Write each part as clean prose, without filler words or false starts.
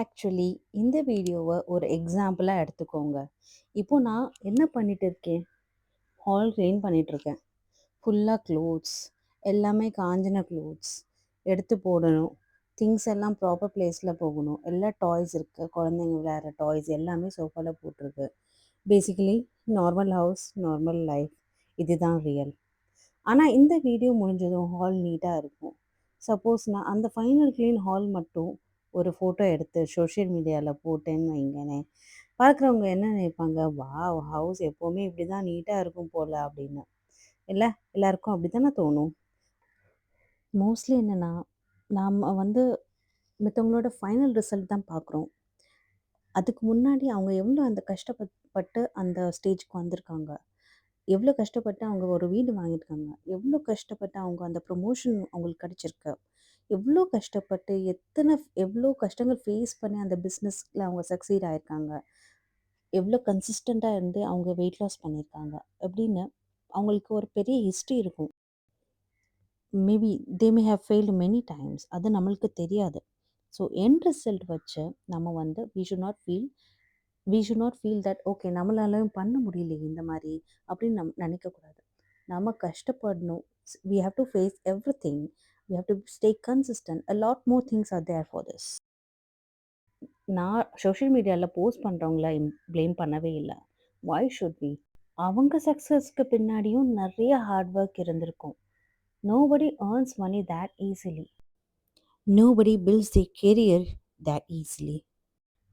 Actually இந்த வீடியோவை ஒரு எக்ஸாம்பிளாக எடுத்துக்கோங்க. இப்போ நான் என்ன பண்ணிட்டு இருக்கேன்? ஹால் க்ளீன் பண்ணிட்டு இருக்கேன். ஃபுல்லாக க்ளோத்ஸ், எல்லாமே காஞ்சின க்ளோத்ஸ் எடுத்து போடணும். திங்ஸ் எல்லாம் ப்ராப்பர் பிளேஸில் போகணும். எல்லா டாய்ஸ் இருக்குது, குழந்தைங்க விளையாடுற டாய்ஸ் எல்லாமே சோஃபாவில் போட்டிருக்கு. Basically normal house, normal life, இதுதான் ரியல். ஆனால் இந்த வீடியோ முடிஞ்சதும் ஹால் நீட்டாக இருக்கும். சப்போஸ் நான் அந்த ஃபைனல் க்ளீன் ஹால் மட்டும் ஒரு ஃபோட்டோ எடுத்து சோஷியல் மீடியாவில் போட்டேன்னு வைங்களேன், பார்க்குறவங்க என்ன நினைப்பாங்க, வாவ் ஹவுஸ் எப்போவுமே இப்படி தான் நீட்டாக இருக்கும் போல் அப்படின்னு. இல்லை, எல்லாருக்கும் அப்படி தானே தோணும். மோஸ்ட்லி என்னென்னா, நாம் மத்தவங்களோட ஃபைனல் ரிசல்ட் தான் பார்க்குறோம். அதுக்கு முன்னாடி அவங்க எவ்வளோ அந்த கஷ்டப்பட்டு அந்த ஸ்டேஜ்க்கு வந்திருக்காங்க, எவ்வளோ கஷ்டப்பட்டு அவங்க ஒரு வீடு வாங்கியிருக்காங்க, எவ்வளோ கஷ்டப்பட்டு அவங்க அந்த ப்ரொமோஷன் அவங்களுக்கு கிடச்சிருக்கு, எவ்வளோ கஷ்டப்பட்டு எவ்வளோ கஷ்டங்கள் ஃபேஸ் பண்ணி அந்த பிஸ்னஸில் அவங்க சக்சீட் ஆயிருக்காங்க, எவ்வளோ கன்சிஸ்டண்ட்டாக இருந்து அவங்க வெயிட் லாஸ் பண்ணியிருக்காங்க அப்படின்னு அவங்களுக்கு ஒரு பெரிய ஹிஸ்ட்ரி இருக்கும். Maybe they may have failed many times, அது நம்மளுக்கு தெரியாது. ஸோ எண்ட் ரிசல்ட் வச்சு நம்ம we should not feel that okay நம்மளாலையும் பண்ண முடியலையே இந்த மாதிரி அப்படின்னு நினைக்கக்கூடாது. நம்ம கஷ்டப்படணும். We have to face everything. We have to stay consistent. A lot more things are there for this. நான் சோஷியல் மீடியாவில் போஸ்ட் பண்ணுறவங்கள ப்ளேம் பண்ணவே இல்லை. Why should we? அவங்க சக்ஸஸ்க்கு பின்னாடியும் நிறைய ஹார்ட் ஒர்க் இருந்திருக்கும். Nobody earns money that easily. Nobody builds their career that easily.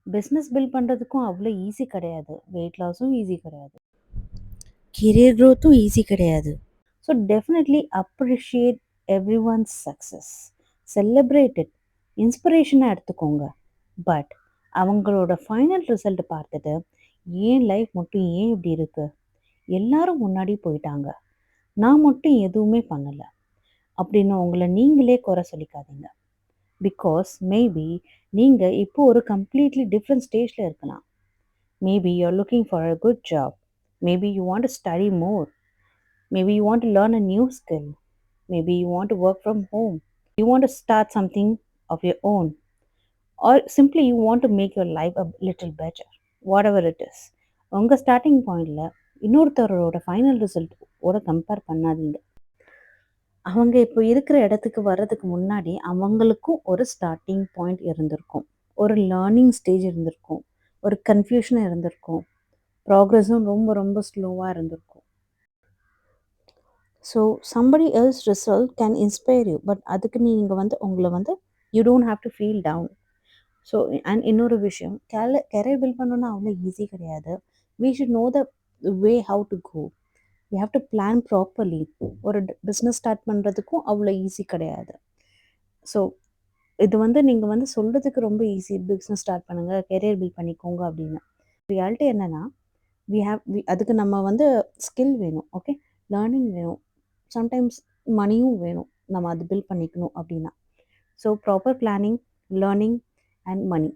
Business build பண்ணுறதுக்கும் அவ்வளோ ஈஸி கிடையாது. வெயிட் லாஸும் ஈஸி கிடையாது. கெரியர் க்ரோத்தும் ஈஸி கிடையாது. So definitely appreciate everyone's success. Celebrate it. இன்ஸ்பிரேஷனாக எடுத்துக்கோங்க. பட் அவங்களோட ஃபைனல் ரிசல்ட் பார்த்துட்டு ஏன் லைஃப் மட்டும் ஏன் இப்படி இருக்குது, எல்லாரும் முன்னாடி போயிட்டாங்க, நான் மட்டும் எதுவுமே பண்ணலை அப்படின்னு உங்களை நீங்களே குறை சொல்லிக்காதீங்க. பிகாஸ் மேபி நீங்கள் இப்போ ஒரு கம்ப்ளீட்லி டிஃப்ரெண்ட் ஸ்டேஜில் இருக்கலாம். Maybe you're looking for a good job. Maybe you want to study more. Maybe you want to learn a new skill. Maybe you want to work from home. You want to start something of your own. Or simply you want to make your life a little better. Whatever it is. உங்கள் starting பாயிண்டில் இன்னொருத்தரோட final result ஓட compare பண்ணாதீங்க. அவங்க இப்போ இருக்கிற இடத்துக்கு வர்றதுக்கு முன்னாடி அவங்களுக்கும் ஒரு ஸ்டார்டிங் பாயிண்ட் இருந்திருக்கும். ஒரு லேர்னிங் ஸ்டேஜ் இருந்திருக்கும். ஒரு கன்ஃபியூஷன் இருந்திருக்கும். ப்ராக்ரெஸும் ரொம்ப ரொம்ப ஸ்லோவாக இருந்திருக்கும். So somebody else result can inspire you. But அதுக்கு நீங்கள் உங்களை you don't have to feel down. So and இன்னொரு விஷயம், கெரியர் பில்ட் பண்ணணுன்னா அவ்வளோ ஈஸி கிடையாது. We should know the way how to go. We have to plan properly. ஒரு business start பண்ணுறதுக்கும் அவ்வளோ ஈஸி கிடையாது. ஸோ இது நீங்கள் சொல்கிறதுக்கு ரொம்ப ஈஸி, பிஸ்னஸ் ஸ்டார்ட் பண்ணுங்கள், கெரியர் பில்ட் பண்ணிக்கோங்க அப்படின்னு. ரியாலிட்டி என்னென்னா, அதுக்கு நம்ம ஸ்கில் வேணும், ஓகே, லேர்னிங் வேணும், சம்டைம்ஸ் மணியும் வேணும் நம்ம அது பில்ட் பண்ணிக்கணும் அப்படின்னா. So proper planning, learning and money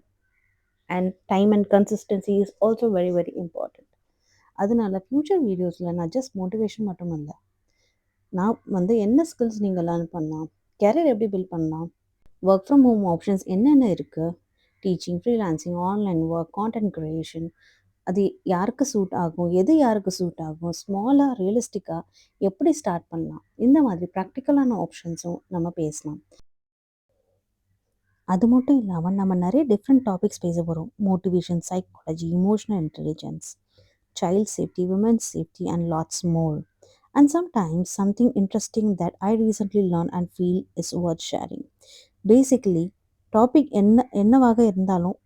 and time and consistency is also very very important. அதனால ஃப்யூச்சர் வீடியோஸில் நான் ஜஸ்ட் மோட்டிவேஷன் மட்டும் இல்லை, நான் என்ன ஸ்கில்ஸ் நீங்கள் லேர்ன் பண்ணலாம், கேரியர் எப்படி பில்ட் பண்ணலாம், ஒர்க் ஃப்ரம் ஹோம் ஆப்ஷன்ஸ் என்னென்ன இருக்குது, teaching, freelancing, online work, content creation, அது யாருக்கு சூட் ஆகும், எது யாருக்கு சூட் ஆகும், ஸ்மாலாக ரியலிஸ்டிக்காக எப்படி ஸ்டார்ட் பண்ணலாம், இந்த மாதிரி ப்ராக்டிக்கலான ஆப்ஷன்ஸும் நம்ம பேசலாம். அது மட்டும் இல்லாமல் நம்ம நிறைய டிஃப்ரெண்ட் டாபிக்ஸ் பேச போகிறோம். Motivation, psychology, emotional intelligence, child safety, women's safety, and lots more. And sometimes something interesting that I recently learned and feel is worth sharing. Basically, topic என்னவாக இருந்தாலும்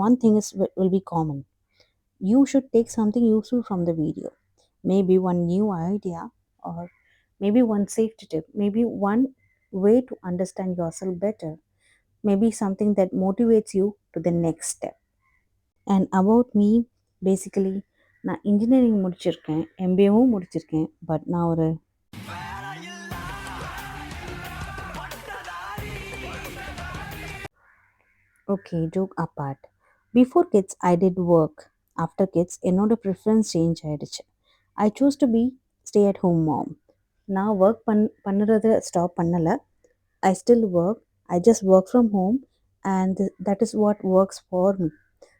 one thing will be common. You should take something useful from the video. Maybe one new idea, or maybe one safety tip, maybe one way to understand yourself better, maybe something that motivates you to the next step. And about me, basically, நான் engineering முடிச்சிருக்கேன், எம்பிஏவும் முடிச்சிருக்கேன். But நான் ஒரு okay, joke apart. Before kids I did work. After kids என்னோட preference change ஆகிடுச்சு. I choose to be stay at home mom. நான் work பண்ணுறத ஸ்டாப் பண்ணலை. I still work. I just work from home that is what works for me.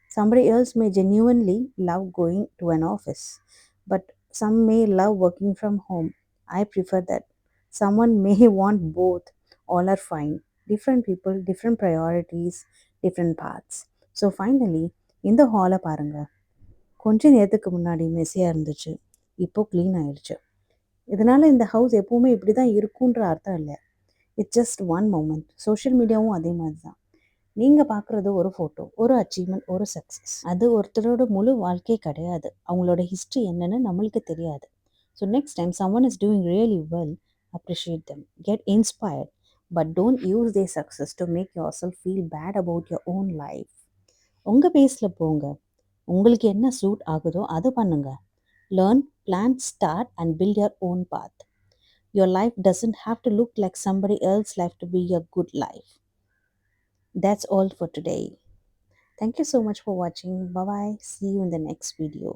Somebody else may genuinely love going to an office, but some may love working from home. I prefer that. Someone may want both. All are fine. Different people, different priorities, different paths. So finally, இந்த ஹாலை பாருங்க. கொஞ்ச நேரத்துக்கு முன்னாடி மெஸ்ஸியாக இருந்துச்சு, இப்போ clean ஆயிடுச்சு. இதனால இந்த ஹவுஸ் எப்பவுமே இப்படி தான் இருக்குன்ற அர்த்தம் இல்லை. It's just one moment. Social மீடியாவும் அதே மாதிரி தான். நீங்கள் பார்க்குறது ஒரு ஃபோட்டோ, ஒரு அச்சீவ்மெண்ட், ஒரு சக்ஸஸ். அது ஒருத்தரோட முழு வாழ்க்கை கிடையாது. அவங்களோட ஹிஸ்ட்ரி என்னன்னு நம்மளுக்கு தெரியாது. So next time someone is doing really well, appreciate them, get inspired, but don't use their success to make yourself feel bad about your own life. உங்கள் பேஸில் போங்க. உங்களுக்கு என்ன சூட் ஆகுதோ அதை பண்ணுங்க. Learn, plan, start and build your own path. Your life doesn't have to look like somebody else's life to be a good life. That's all for today. Thank you so much for watching. Bye bye. See you in the next video.